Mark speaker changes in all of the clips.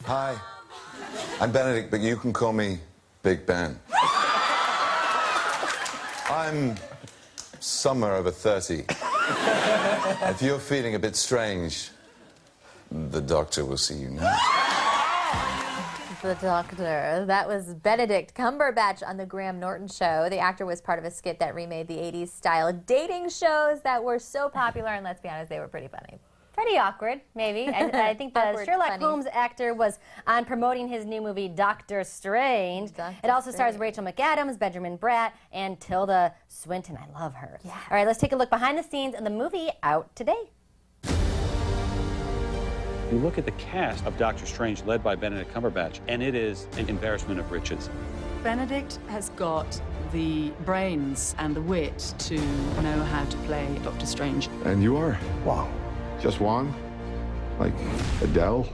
Speaker 1: Hi, I'm Benedict, but you can call me Big Ben. I'm somewhere over 30. If you're feeling a bit strange, the doctor will see you now.
Speaker 2: The doctor. That was Benedict Cumberbatch on the Graham Norton Show. The actor was part of a skit that remade the 80s style dating shows that were so popular, and let's be honest, they were pretty funny.
Speaker 3: Pretty awkward, maybe. I think the
Speaker 2: Awkward,
Speaker 3: Sherlock
Speaker 2: funny.
Speaker 3: Holmes actor was on promoting his new movie, Doctor Strange. It also stars Rachel McAdams, Benjamin Bratt, and Tilda Swinton. I love her.
Speaker 2: Yeah.
Speaker 3: All right, let's take a look behind the scenes in the movie out today.
Speaker 4: You look at the cast of Doctor Strange, led by Benedict Cumberbatch, and it is an embarrassment of riches.
Speaker 5: Benedict has got the brains and the wit to know how to play Doctor Strange.
Speaker 6: And you are? Wow. Just one? Like Adele?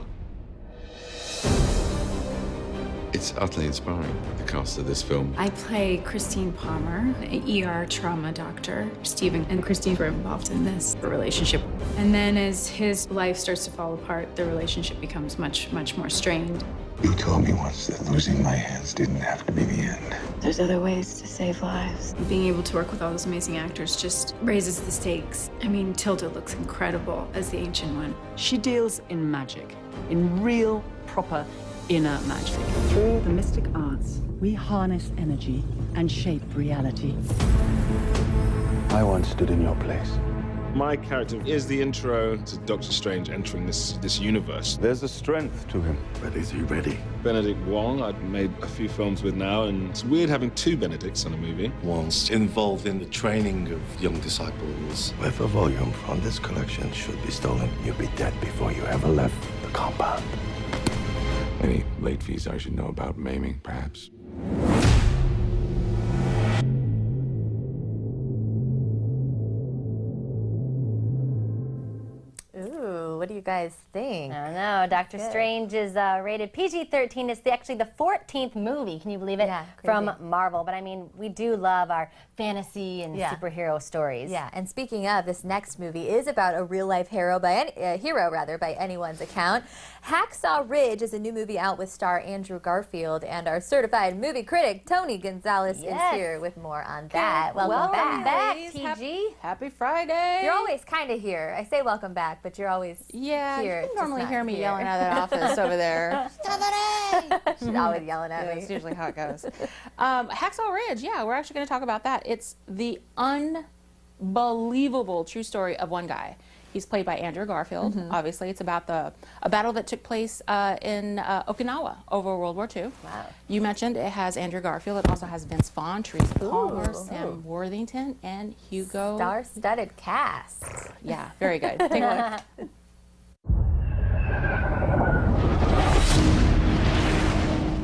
Speaker 7: It's utterly inspiring, the cast of this film.
Speaker 8: I play Christine Palmer, an ER trauma doctor. Stephen and Christine were involved in this relationship. And then as his life starts to fall apart, the relationship becomes much, much more strained.
Speaker 6: You told me once that losing my hands didn't have to be the end.
Speaker 8: There's other ways to save lives. Being able to work with all those amazing actors just raises the stakes. I mean, Tilda looks incredible as the Ancient One.
Speaker 5: She deals in magic, in real, proper inner magic. Through the mystic arts, we harness energy and shape reality.
Speaker 6: I once stood in your place.
Speaker 9: My character is the intro to Doctor Strange entering this universe.
Speaker 6: There's a strength to him. But is he ready?
Speaker 9: Benedict Wong, I've made a few films with now, and it's weird having two Benedicts on a movie.
Speaker 10: Wong's involved in the training of young disciples.
Speaker 6: If a volume from this collection should be stolen, you'll be dead before you ever left the compound.
Speaker 7: Any late fees I should know about, maiming, perhaps?
Speaker 2: Ooh, what do you guys think?
Speaker 3: I don't know. Doctor Strange is rated PG-13. It's actually the 14th movie, can you believe it,
Speaker 2: Yeah,
Speaker 3: from
Speaker 2: crazy.
Speaker 3: Marvel. But I mean, we do love our fantasy and superhero stories.
Speaker 2: Yeah, and speaking of, this next movie is about a real-life hero by anyone's account. Hacksaw Ridge is a new movie out with star Andrew Garfield, and our certified movie critic Toni Gonzales is here with more on that. Welcome back, TG.
Speaker 11: Happy Friday.
Speaker 2: You're always kind of here. I say welcome back, but you're always here.
Speaker 11: You can normally hear me yelling out of that office over there.
Speaker 2: She's always yelling at me.
Speaker 11: That's usually how it goes. Hacksaw Ridge, yeah, we're actually going to talk about that. It's the unbelievable true story of one guy. He's played by Andrew Garfield. Obviously, it's about a battle that took place in Okinawa over World War II.
Speaker 2: Wow.
Speaker 11: You mentioned it has Andrew Garfield. It also has Vince Vaughn, Teresa Palmer, Sam Worthington, and Hugo.
Speaker 2: Star-studded cast.
Speaker 11: Yeah, very good. Take a look.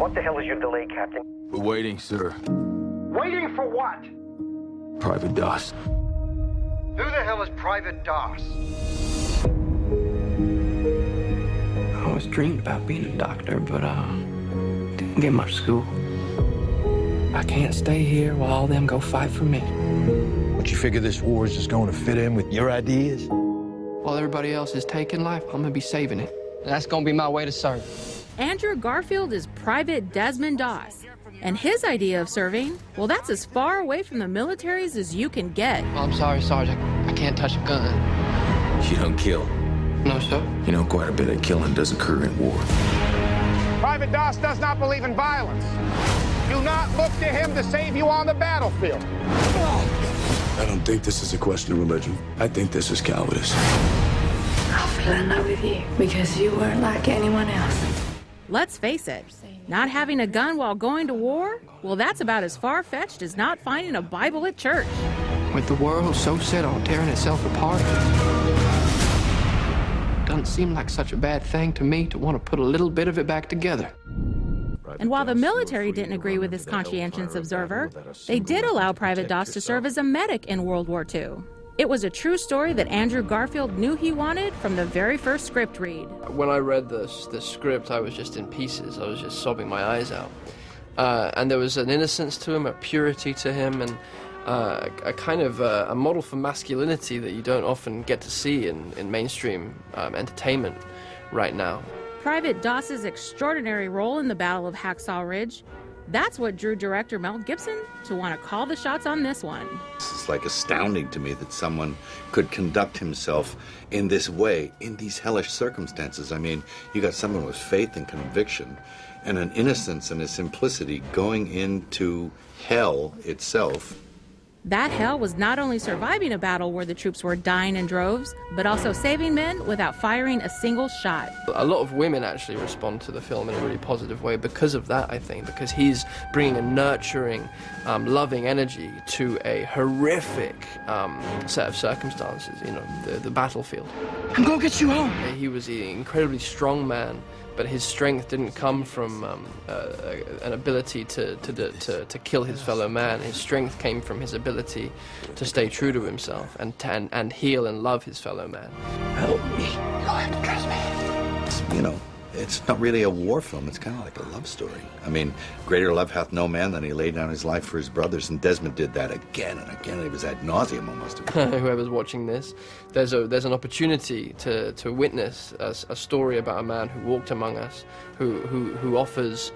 Speaker 12: What the hell is your delay, Captain?
Speaker 6: We're waiting, sir.
Speaker 12: Waiting for what?
Speaker 6: Private Doss.
Speaker 12: Who the hell is Private Doss?
Speaker 13: I always dreamed about being a doctor, but didn't get much school. I can't stay here while all them go fight for me.
Speaker 10: But you figure this war is just going to fit in with your ideas?
Speaker 13: While everybody else is taking life, I'm gonna be saving it. And that's gonna be my way to serve.
Speaker 8: Andrew Garfield is Private Desmond Doss. And his idea of serving, well, that's as far away from the militaries as you can get.
Speaker 13: Oh, I'm sorry, Sergeant. I can't touch a gun.
Speaker 7: You don't kill.
Speaker 13: No, sir.
Speaker 7: You know, quite a bit of killing does occur in war.
Speaker 12: Private Doss does not believe in violence. Do not look to him to save you on the battlefield.
Speaker 6: I don't think this is a question of religion. I think this is cowardice.
Speaker 8: I fell in love with you because you weren't like anyone else.
Speaker 14: Let's face it, not having a gun while going to war, well, that's about as far-fetched as not finding a Bible at church.
Speaker 13: With the world so set on tearing itself apart, doesn't seem like such a bad thing to me to want to put a little bit of it back together.
Speaker 14: And while the military didn't agree with this conscientious observer, they did allow Private Doss to serve as a medic in World War II. It was a true story that Andrew Garfield knew he wanted from the very first script read.
Speaker 13: When I read the script, I was just in pieces. I was just sobbing my eyes out. And there was an innocence to him, a purity to him, and a kind of a model for masculinity that you don't often get to see in mainstream entertainment right now.
Speaker 14: Private Doss's extraordinary role in the Battle of Hacksaw Ridge, that's what drew director Mel Gibson to want to call the shots on this one.
Speaker 10: It's like astounding to me that someone could conduct himself in this way, in these hellish circumstances. I mean, you got someone with faith and conviction and an innocence and a simplicity going into hell itself.
Speaker 14: That hell was not only surviving a battle where the troops were dying in droves, but also saving men without firing a single shot.
Speaker 13: A lot of women actually respond to the film in a really positive way because of that, I think, because he's bringing a nurturing, loving energy to a horrific set of circumstances, you know, the battlefield.
Speaker 6: I'm gonna get you home.
Speaker 13: He was an incredibly strong man, but his strength didn't come from an ability to kill his fellow man. His strength came from his ability to stay true to himself and heal and love his fellow man.
Speaker 6: Help me. You'll have to trust me.
Speaker 10: You know, it's not really a war film. It's kind of like a love story. I mean, greater love hath no man than he laid down his life for his brothers, and Desmond did that again and again. It was ad nauseum almost.
Speaker 13: Whoever's watching this, there's an opportunity to witness a story about a man who walked among us, who offers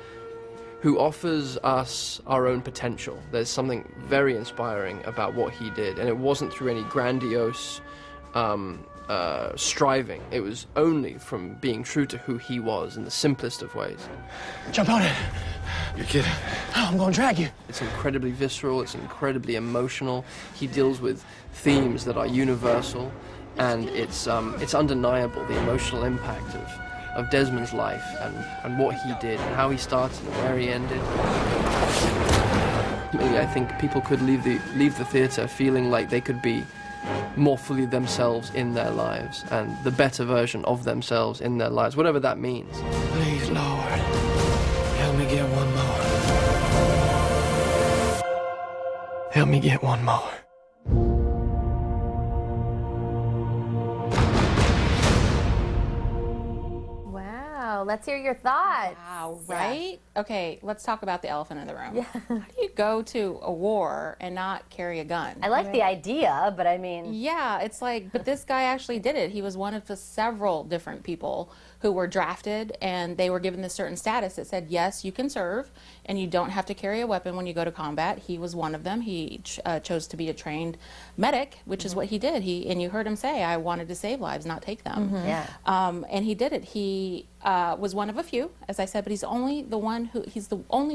Speaker 13: us our own potential. There's something very inspiring about what he did, and it wasn't through any grandiose striving. It was only from being true to who he was in the simplest of ways.
Speaker 6: Jump on it.
Speaker 10: You're kidding.
Speaker 6: Oh, I'm gonna drag you.
Speaker 13: It's incredibly visceral, it's incredibly emotional. He deals with themes that are universal, and it's undeniable, the emotional impact of Desmond's life and what he did and how he started and where he ended. I think people could leave the theatre feeling like they could be more fully themselves in their lives and the better version of themselves in their lives, whatever that means.
Speaker 6: Please, Lord, help me get one more. Help me get one more.
Speaker 2: Let's hear your thoughts.
Speaker 11: Wow, right? Yeah. Okay, let's talk about the elephant in the room. Yeah. How do you go to a war and not carry a gun?
Speaker 3: I like the idea, but I mean...
Speaker 11: Yeah, it's like, but this guy actually did it. He was one of the several different people who were drafted, and they were given this certain status that said, yes, you can serve, and you don't have to carry a weapon when you go to combat. He was one of them. He chose to be a trained medic, which is what he did. And you heard him say, I wanted to save lives, not take them.
Speaker 3: Yeah.
Speaker 11: And he did it. He was one of a few, as I said, but he's the only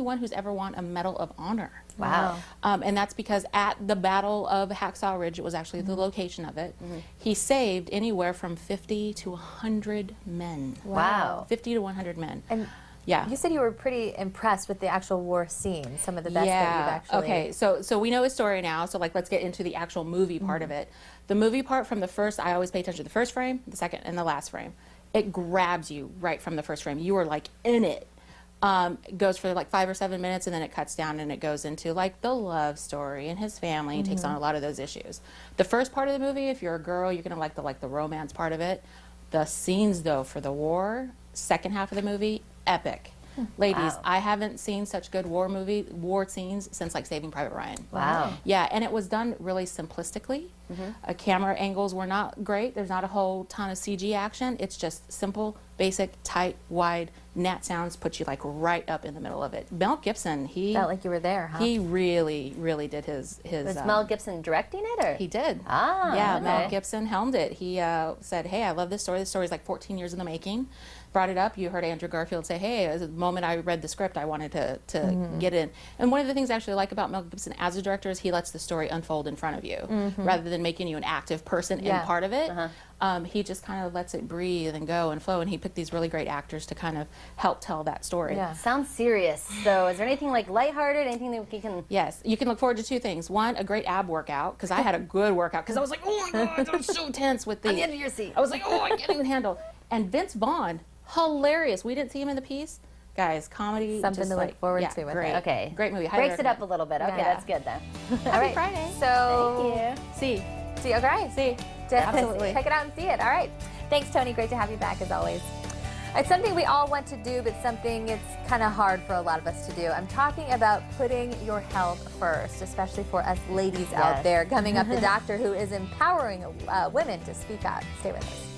Speaker 11: one who's ever won a Medal of Honor.
Speaker 3: Wow.
Speaker 11: And that's because at the Battle of Hacksaw Ridge, it was actually the location of it, he saved anywhere from 50 to 100 men.
Speaker 3: Wow.
Speaker 11: 50 to 100 men.
Speaker 2: And
Speaker 11: yeah.
Speaker 2: You said you were pretty impressed with the actual war scene, some of the best that you've actually...
Speaker 11: Okay, so we know his story now, so like let's get into the actual movie part of it. The movie part from the first, I always pay attention to the first frame, the second, and the last frame. It grabs you right from the first frame. You are like in it. It goes for like 5 or 7 minutes, and then it cuts down and it goes into like the love story and his family and takes on a lot of those issues. The first part of the movie, if you're a girl, you're gonna like the romance part of it. The scenes though for the war, second half of the movie, epic. Ladies, I haven't seen such good war scenes since like Saving Private Ryan.
Speaker 3: Wow.
Speaker 11: Yeah, and it was done really simplistically. Camera angles were not great. There's not a whole ton of CG action. It's just simple, basic, tight, wide, nat sounds put you like right up in the middle of it. Mel Gibson, he
Speaker 2: felt like you were there, huh?
Speaker 11: He really, really did his
Speaker 3: Was Mel Gibson directing it, or?
Speaker 11: He did.
Speaker 3: Ah,
Speaker 11: yeah,
Speaker 3: okay.
Speaker 11: Mel Gibson helmed it. He said, hey, I love this story. This story's like 14 years in the making. Brought it up. You heard Andrew Garfield say, hey, the moment I read the script, I wanted to get in. And one of the things I actually like about Mel Gibson as a director is he lets the story unfold in front of you, rather than making you an active person in part of it. He just kind of lets it breathe and go and flow, and he picked these really great actors to kind of help tell that story.
Speaker 3: Yeah. Sounds serious. So is there anything like lighthearted, anything that we can...
Speaker 11: Yes, you can look forward to 2 things. One, a great ab workout, because I had a good workout, because I was like, oh my God, I was so tense with the...
Speaker 3: On the edge of your seat.
Speaker 11: I was like, oh, I can't even handle. And Vince Vaughn, hilarious. We didn't see him in the piece. Guys, comedy.
Speaker 2: Something to look forward to with
Speaker 11: great.
Speaker 2: it.
Speaker 3: Okay.
Speaker 11: Great movie.
Speaker 3: Breaks it up a little bit. Okay, that's good then.
Speaker 2: All right.
Speaker 11: Friday.
Speaker 2: So...
Speaker 11: Thank you.
Speaker 2: See, okay.
Speaker 11: See. Absolutely.
Speaker 2: Check it out and see it. All right. Thanks, Toni. Great to have you back, as always. It's something we all want to do, but something it's kind of hard for a lot of us to do. I'm talking about putting your health first, especially for us ladies out there. Coming up, the doctor who is empowering women to speak up. Stay with us.